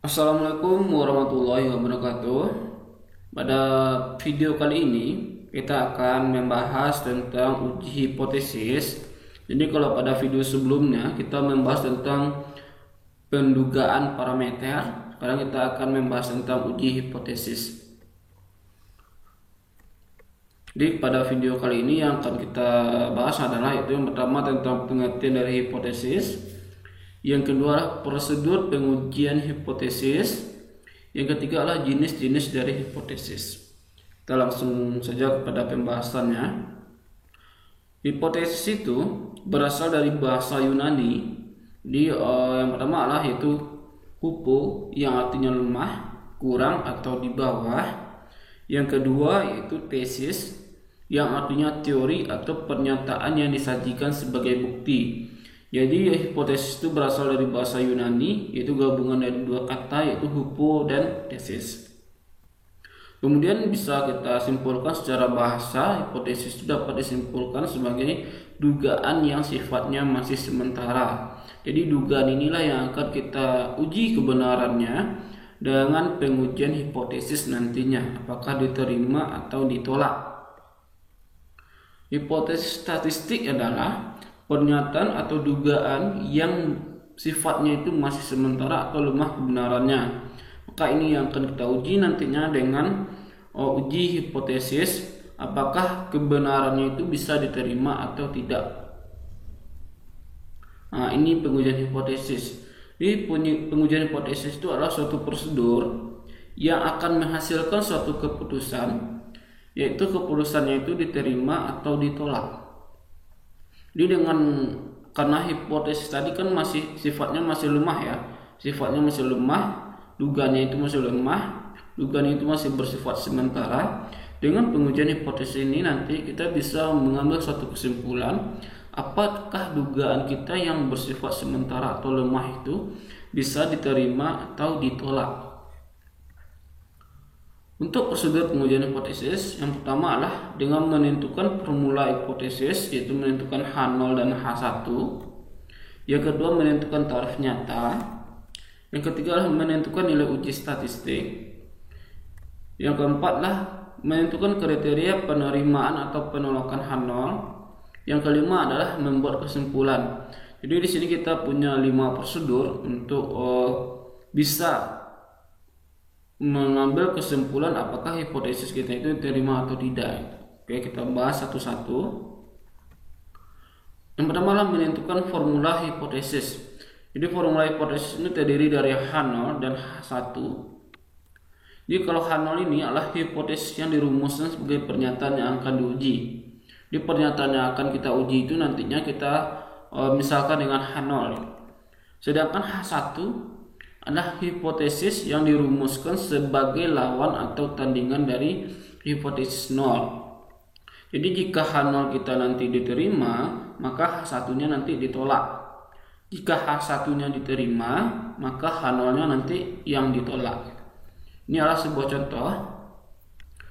Assalamualaikum warahmatullahi wabarakatuh. Pada video kali ini kita akan membahas tentang uji hipotesis. Jadi kalau pada video sebelumnya kita membahas tentang pendugaan parameter, sekarang kita akan membahas tentang uji hipotesis. Jadi pada video kali ini yang akan kita bahas adalah yaitu yang pertama tentang pengertian dari hipotesis. Yang kedua, prosedur pengujian hipotesis. Yang ketiga adalah jenis-jenis dari hipotesis. Kita langsung saja kepada pembahasannya. Hipotesis itu berasal dari bahasa Yunani. Yang pertama adalah yaitu hupo, yang artinya lemah, kurang atau di bawah. Yang kedua yaitu tesis, yang artinya teori atau pernyataan yang disajikan sebagai bukti. Jadi hipotesis itu berasal dari bahasa Yunani, yaitu gabungan dari dua kata yaitu hupo dan tesis. Kemudian bisa kita simpulkan secara bahasa, hipotesis itu dapat disimpulkan sebagai dugaan yang sifatnya masih sementara. Jadi dugaan inilah yang akan kita uji kebenarannya dengan pengujian hipotesis nantinya, apakah diterima atau ditolak. Hipotesis statistik adalah pernyataan atau dugaan yang sifatnya itu masih sementara atau lemah kebenarannya. Maka ini yang akan kita uji nantinya dengan uji hipotesis, apakah kebenarannya itu bisa diterima atau tidak. Nah, ini pengujian hipotesis. Jadi pengujian hipotesis itu adalah suatu prosedur yang akan menghasilkan suatu keputusan, yaitu keputusannya itu diterima atau ditolak. Jadi karena hipotesis tadi kan masih sifatnya masih lemah ya, dugaannya itu masih lemah, dugaan itu masih bersifat sementara. Dengan pengujian hipotesis ini nanti kita bisa mengambil suatu kesimpulan, apakah dugaan kita yang bersifat sementara atau lemah itu bisa diterima atau ditolak. Untuk prosedur pengujian hipotesis, yang pertama adalah dengan menentukan formula hipotesis, yaitu menentukan H0 dan H1. Yang kedua menentukan taraf nyata. Yang ketiga adalah menentukan nilai uji statistik. Yang keempat adalah menentukan kriteria penerimaan atau penolakan H0. Yang kelima adalah membuat kesimpulan. Jadi di sini kita punya 5 prosedur untuk bisa mengambil kesimpulan apakah hipotesis kita itu diterima atau tidak. Oke, kita bahas satu-satu. Yang pertama adalah menentukan formula hipotesis. Jadi formula hipotesis ini terdiri dari H0 dan H1. Jadi kalau H0 ini adalah hipotesis yang dirumuskan sebagai pernyataan yang akan diuji. Di pernyataan yang akan kita uji itu nantinya kita misalkan dengan H0. Sedangkan H1 adalah hipotesis yang dirumuskan sebagai lawan atau tandingan dari hipotesis 0. Jadi jika H0 kita nanti diterima, maka H1-nya nanti ditolak. Jika H1-nya diterima, maka H0-nya nanti yang ditolak. Ini adalah sebuah contoh.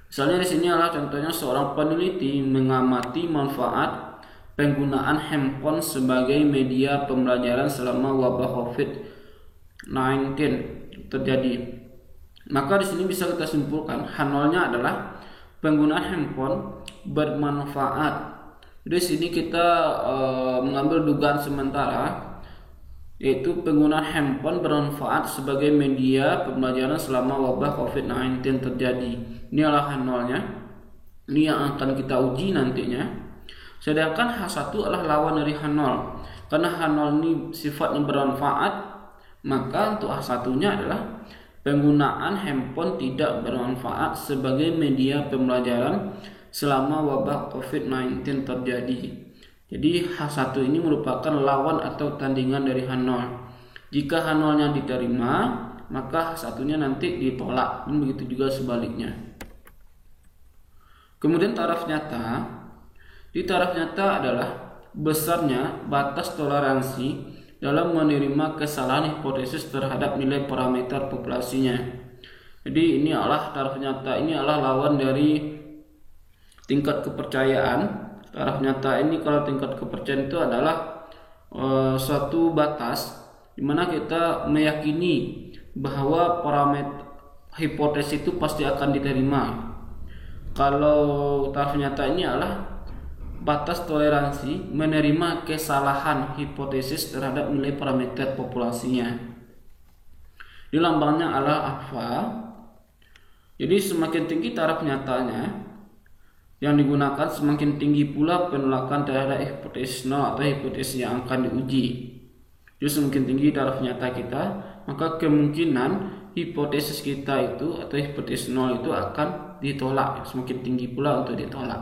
Misalnya di sini adalah contohnya seorang peneliti mengamati manfaat penggunaan handphone sebagai media pembelajaran selama wabah COVID-19 terjadi. Maka di sini bisa kita simpulkan H0-nya adalah penggunaan handphone bermanfaat. Di sini kita mengambil dugaan sementara, yaitu penggunaan handphone bermanfaat sebagai media pembelajaran selama wabah COVID-19 terjadi. Ini adalah H0-nya. Ini yang akan kita uji nantinya. Sedangkan H1 adalah lawan dari H0. Karena H0 ini sifatnya bermanfaat, maka untuk H1-nya adalah penggunaan handphone tidak bermanfaat sebagai media pembelajaran selama wabah COVID-19 terjadi. Jadi H1 ini merupakan lawan atau tandingan dari H0. Jika H0-nya diterima, maka H1-nya nanti ditolak. Dan begitu juga sebaliknya. Kemudian taraf nyata. Di taraf nyata adalah besarnya batas toleransi dalam menerima kesalahan hipotesis terhadap nilai parameter populasinya. Jadi ini adalah taraf nyata, ini adalah lawan dari tingkat kepercayaan. Taraf nyata ini kalau tingkat kepercayaan itu adalah suatu batas di mana kita meyakini bahwa parameter hipotesis itu pasti akan diterima. Kalau taraf nyata ini adalah batas toleransi menerima kesalahan hipotesis terhadap nilai parameter populasinya. Di lambangnya adalah alfa. Jadi semakin tinggi taraf nyatanya yang digunakan, semakin tinggi pula penolakan terhadap hipotesis nol atau hipotesis yang akan diuji. Jadi semakin tinggi taraf nyata kita, maka kemungkinan hipotesis kita itu atau hipotesis nol itu akan ditolak. Semakin tinggi pula untuk ditolak.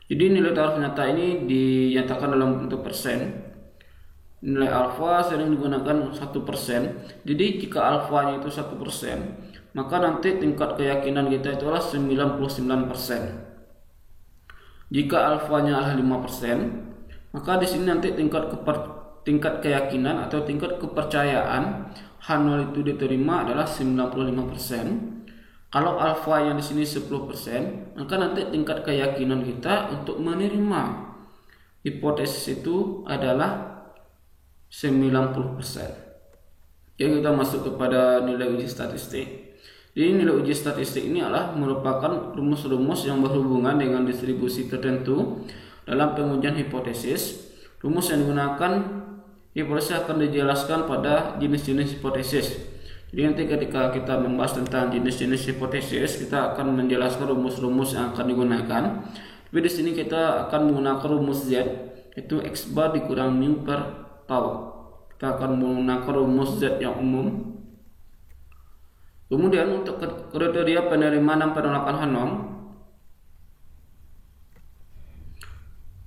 Jadi nilai taraf nyata ini dinyatakan dalam bentuk persen. Nilai alfa sering digunakan 1%. Jadi jika alfanya itu 1%, maka nanti tingkat keyakinan kita itu adalah 99%. Jika alfanya adalah 5%, maka di sini nanti tingkat keyakinan atau tingkat kepercayaan H0 itu diterima adalah 95%. Kalau alfa yang di sini 10%, maka nanti tingkat keyakinan kita untuk menerima hipotesis itu adalah 90%. Jadi kita masuk kepada nilai uji statistik. Jadi nilai uji statistik ini adalah merupakan rumus-rumus yang berhubungan dengan distribusi tertentu dalam pengujian hipotesis. Rumus yang digunakan hipotesis akan dijelaskan pada jenis-jenis hipotesis. Jadi nanti ketika kita membahas tentang jenis-jenis hipotesis, kita akan menjelaskan rumus-rumus yang akan digunakan. Tapi di sini kita akan menggunakan rumus Z, yaitu X bar dikurang mu per tau. Kita akan menggunakan rumus Z yang umum. Kemudian untuk kriteria penerimaan dan penolakan H0,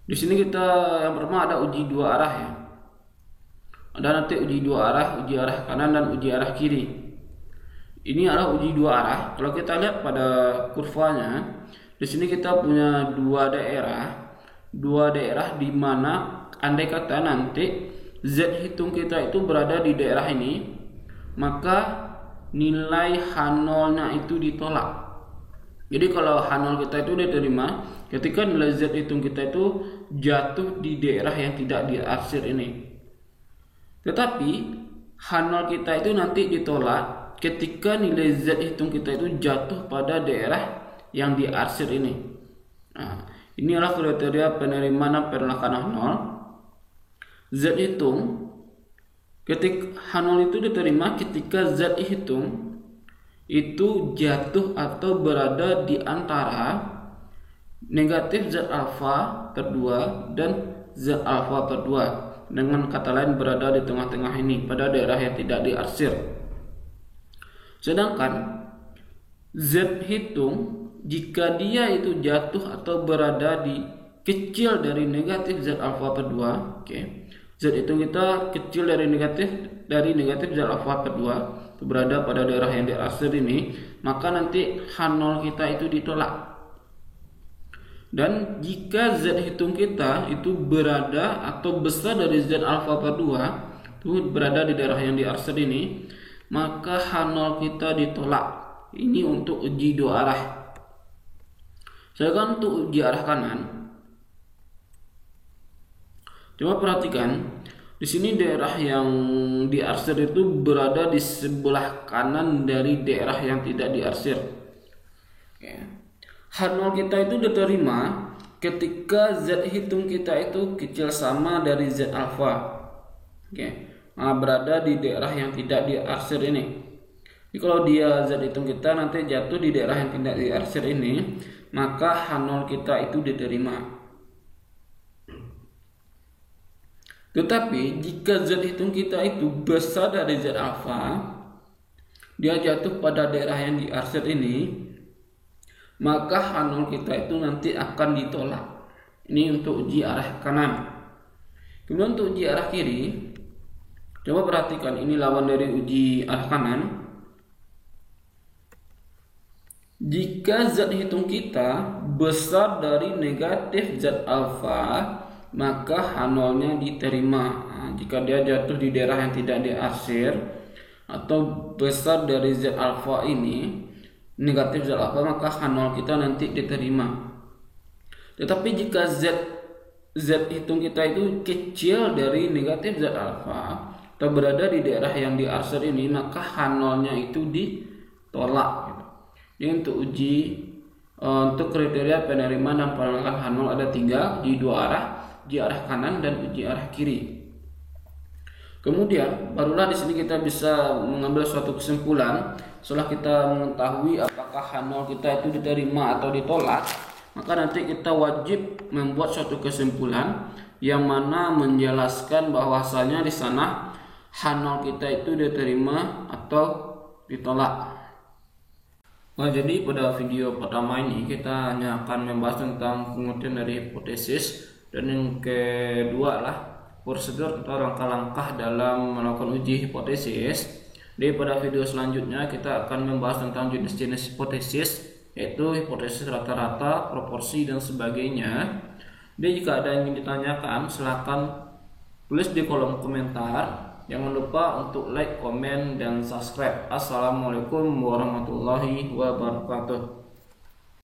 di sini kita yang pertama ada uji dua arah ya. Ada nanti uji dua arah, uji arah kanan dan uji arah kiri. Ini adalah uji dua arah. Kalau kita lihat pada kurvanya, di sini kita punya dua daerah di mana andai kata nanti Z hitung kita itu berada di daerah ini, maka nilai H0-nya itu ditolak. Jadi kalau H0 kita itu diterima ketika nilai Z hitung kita itu jatuh di daerah yang tidak diarsir ini. Tetapi H0 kita itu nanti ditolak ketika nilai Z hitung kita itu jatuh pada daerah yang diarsir ini. Nah, inilah kriteria penerimaan dan penolakan H0. Z hitung ketika H0 itu diterima ketika Z hitung itu jatuh atau berada di antara negatif Z alfa per 2 dan Z alfa per 2. Dengan kata lain berada di tengah-tengah ini pada daerah yang tidak diarsir. Sedangkan Z hitung jika dia itu jatuh atau berada di kecil dari negatif Z alfa per 2, oke. Z hitung kita kecil dari negatif Z alfa per 2, itu berada pada daerah yang diarsir ini, maka nanti H0 kita itu ditolak. Dan jika Z hitung kita itu berada atau besar dari Z alfa per 2, itu berada di daerah yang diarsir ini, maka H0 kita ditolak. Ini untuk uji dua arah. Sedangkan untuk uji arah kanan, coba perhatikan di sini daerah yang diarsir itu berada di sebelah kanan dari daerah yang tidak diarsir. H0 kita itu diterima ketika Z hitung kita itu kecil sama dari Z alfa. Berada di daerah yang tidak diarsir ini. Jadi kalau dia Z hitung kita nanti jatuh di daerah yang tidak diarsir ini, maka H0 kita itu diterima. Tetapi jika Z hitung kita itu besar dari Z alfa, dia jatuh pada daerah yang diarsir ini, maka H0 kita itu nanti akan ditolak. Ini untuk uji arah kanan. Kemudian untuk uji arah kiri, coba perhatikan ini lawan dari uji arah kanan. Jika Z hitung kita besar dari negatif Z alfa, maka H0-nya diterima. Jika dia jatuh di daerah yang tidak diarsir atau besar dari Z alfa ini, negatif Z alfa, maka H0 kita nanti diterima. Tetapi jika Z hitung kita itu kecil dari negatif Z alfa, atau berada di daerah yang diarsir ini, maka H0-nya itu ditolak gitu. Ini untuk kriteria penerimaan dan penolakan H0 ada 3, uji 2 arah, uji arah kanan dan uji arah kiri. Kemudian barulah di sini kita bisa mengambil suatu kesimpulan. Setelah kita mengetahui apakah H0 kita itu diterima atau ditolak, maka nanti kita wajib membuat suatu kesimpulan yang mana menjelaskan bahwasanya di sana H0 kita itu diterima atau ditolak. Nah, jadi pada video pertama ini kita hanya akan membahas tentang pengertian dari hipotesis, dan yang kedua lah prosedur atau langkah-langkah dalam melakukan uji hipotesis. Di pada video selanjutnya kita akan membahas tentang jenis-jenis hipotesis, yaitu hipotesis rata-rata, proporsi dan sebagainya. Jadi jika ada yang ingin ditanyakan, silakan tulis di kolom komentar. Jangan lupa untuk like, komen, dan subscribe. Assalamualaikum warahmatullahi wabarakatuh.